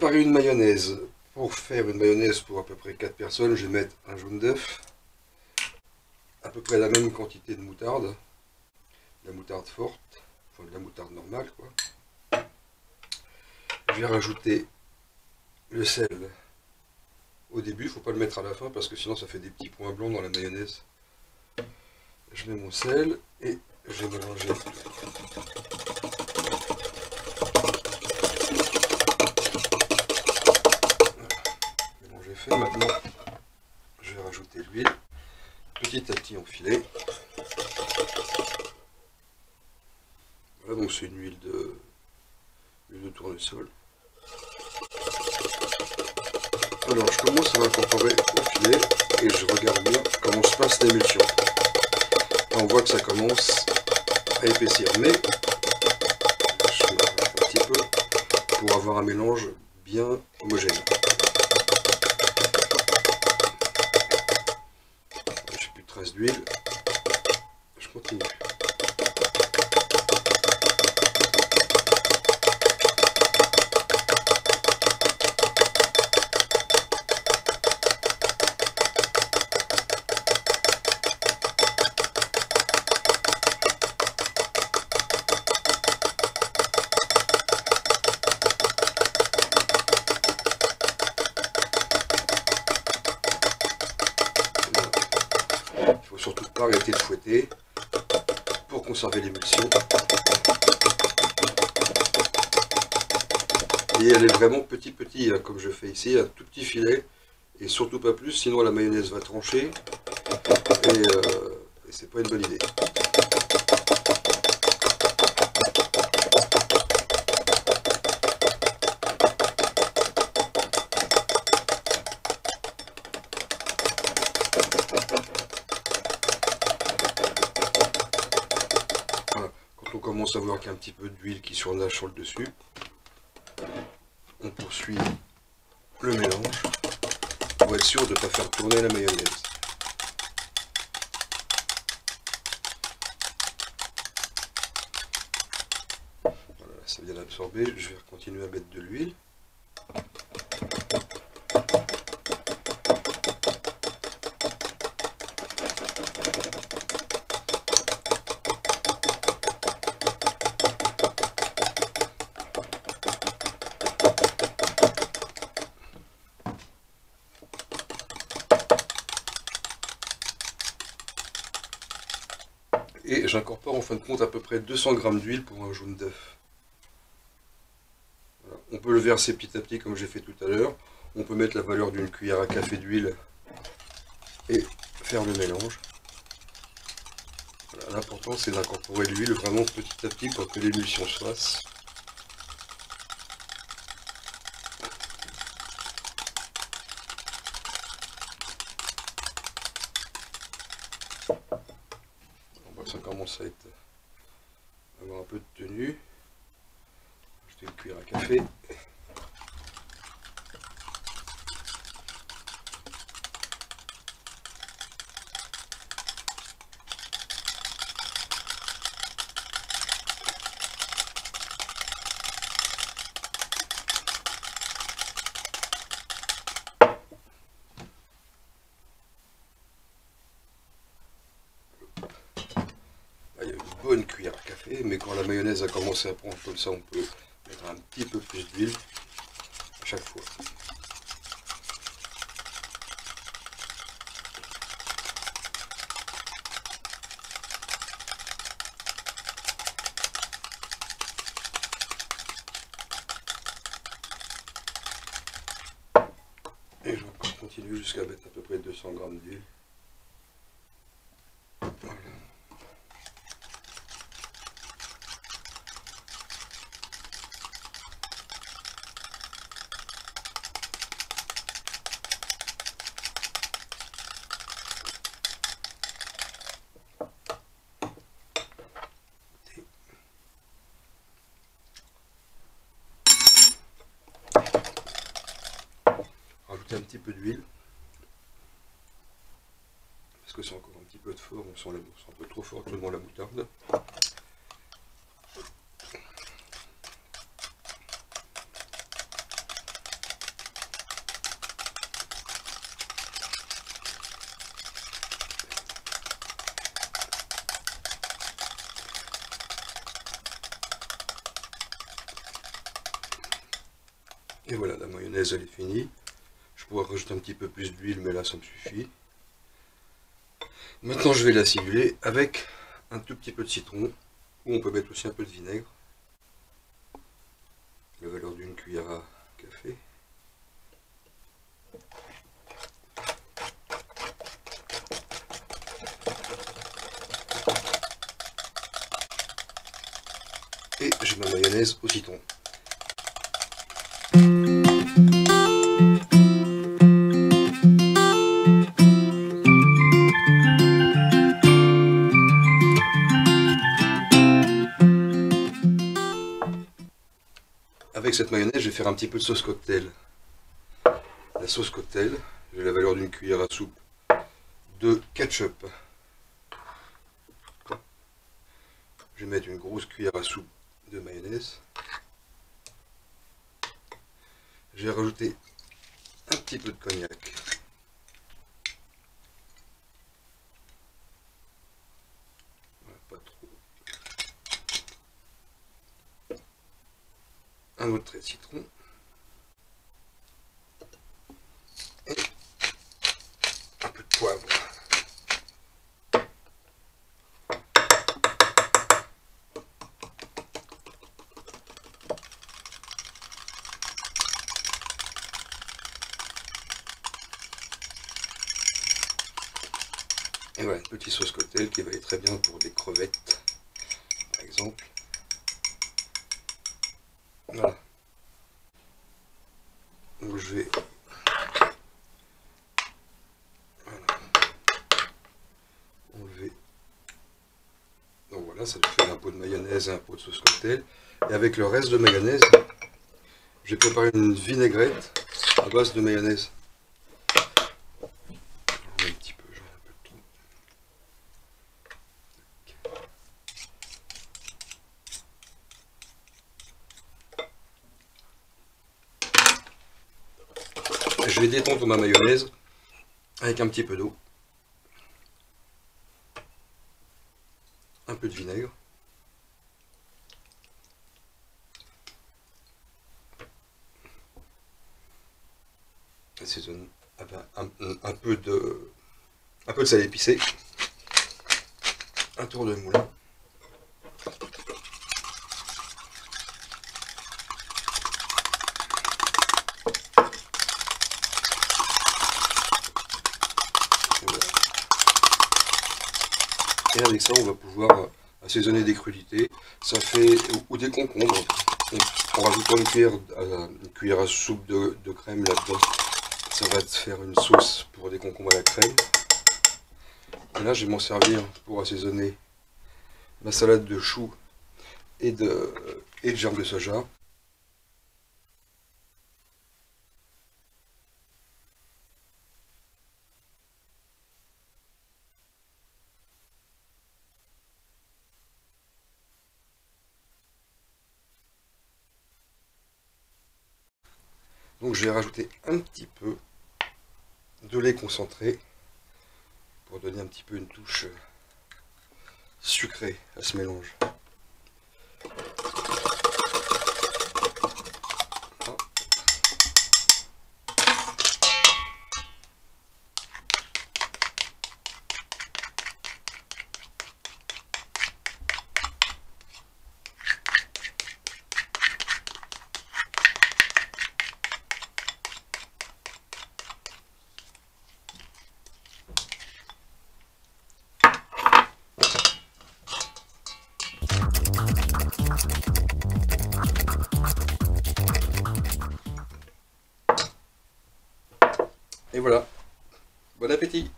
préparer une mayonnaise. Pour faire une mayonnaise pour à peu près 4 personnes, je vais mettre un jaune d'œuf, à peu près la même quantité de moutarde, de la moutarde forte, enfin de la moutarde normale quoi. Je vais rajouter le sel au début, il ne faut pas le mettre à la fin parce que sinon ça fait des petits points blancs dans la mayonnaise. Je mets mon sel et je vais mélanger. Mélanger fait. Maintenant, je vais rajouter l'huile. Petit à petit en filet. Voilà, donc c'est une huile de tournesol. Alors je commence à l'incorporer au filet et je regarde bien comment se passe l'émulsion. Là on voit que ça commence à épaissir, mais je vais un petit peu pour avoir un mélange bien homogène. J'ai plus de traces d'huile, je continue. Il faut surtout pas arrêter de fouetter pour conserver l'émulsion. Et elle est vraiment petit, hein, comme je fais ici, un tout petit filet, et surtout pas plus, sinon la mayonnaise va trancher, et c'est pas une bonne idée. Voilà. Quand on commence à voir qu'il y a un petit peu d'huile qui surnage sur le dessus, on poursuit le mélange pour être sûr de ne pas faire tourner la mayonnaise. Voilà, ça vient d'absorber, je vais continuer à mettre de l'huile. Et j'incorpore en fin de compte à peu près 200 g d'huile pour un jaune d'œuf. Voilà. On peut le verser petit à petit comme j'ai fait tout à l'heure. On peut mettre la valeur d'une cuillère à café d'huile et faire le mélange. Voilà. L'important c'est d'incorporer l'huile vraiment petit à petit pour que l'émulsion se fasse. Ça commence à avoir un peu de tenue. Ajouter une cuillère à café. Il y a une bonne cuillère à café, mais quand la mayonnaise a commencé à prendre comme ça, on peut mettre un petit peu plus d'huile à chaque fois. Et je continue jusqu'à mettre à peu près 200 g d'huile. Voilà. Rajouter un petit peu d'huile parce que c'est encore un petit peu de fort, on sent un peu trop fort actuellement la moutarde. Et voilà, la mayonnaise elle est finie. Je pourrais rajouter un petit peu plus d'huile, mais là ça me suffit. Maintenant je vais l'assimiler avec un tout petit peu de citron, ou on peut mettre aussi un peu de vinaigre, la valeur d'une cuillère à café. Et j'ai ma mayonnaise au citron. Avec cette mayonnaise, je vais faire un petit peu de sauce cocktail. La sauce cocktail, j'ai la valeur d'une cuillère à soupe de ketchup. Je vais mettre une grosse cuillère à soupe de mayonnaise. Je vais rajouter un petit peu de cognac. Pas trop. Un autre trait de citron. Et un peu de poivre. Et voilà, une petite sauce cocktail qui va aller très bien pour des crevettes, par exemple. Voilà. Donc je vais enlever. Donc voilà, ça fait un pot de mayonnaise et un pot de sauce cocktail. Et avec le reste de mayonnaise, je vais préparer une vinaigrette à base de mayonnaise. Un petit peu, j'en ai un peu trop. Je vais détendre ma mayonnaise avec un petit peu d'eau, un peu de vinaigre, assaisonne un peu de sel épicé, un tour de moulin. Et avec ça, on va pouvoir assaisonner des crudités. Ça fait, ou des concombres. En rajoutant une cuillère à soupe de crème là-dedans, ça va te faire une sauce pour des concombres à la crème. Et là, je vais m'en servir pour assaisonner ma salade de choux et de germes de soja. Donc je vais rajouter un petit peu de lait concentré pour donner un petit peu une touche sucrée à ce mélange. Et voilà, bon appétit!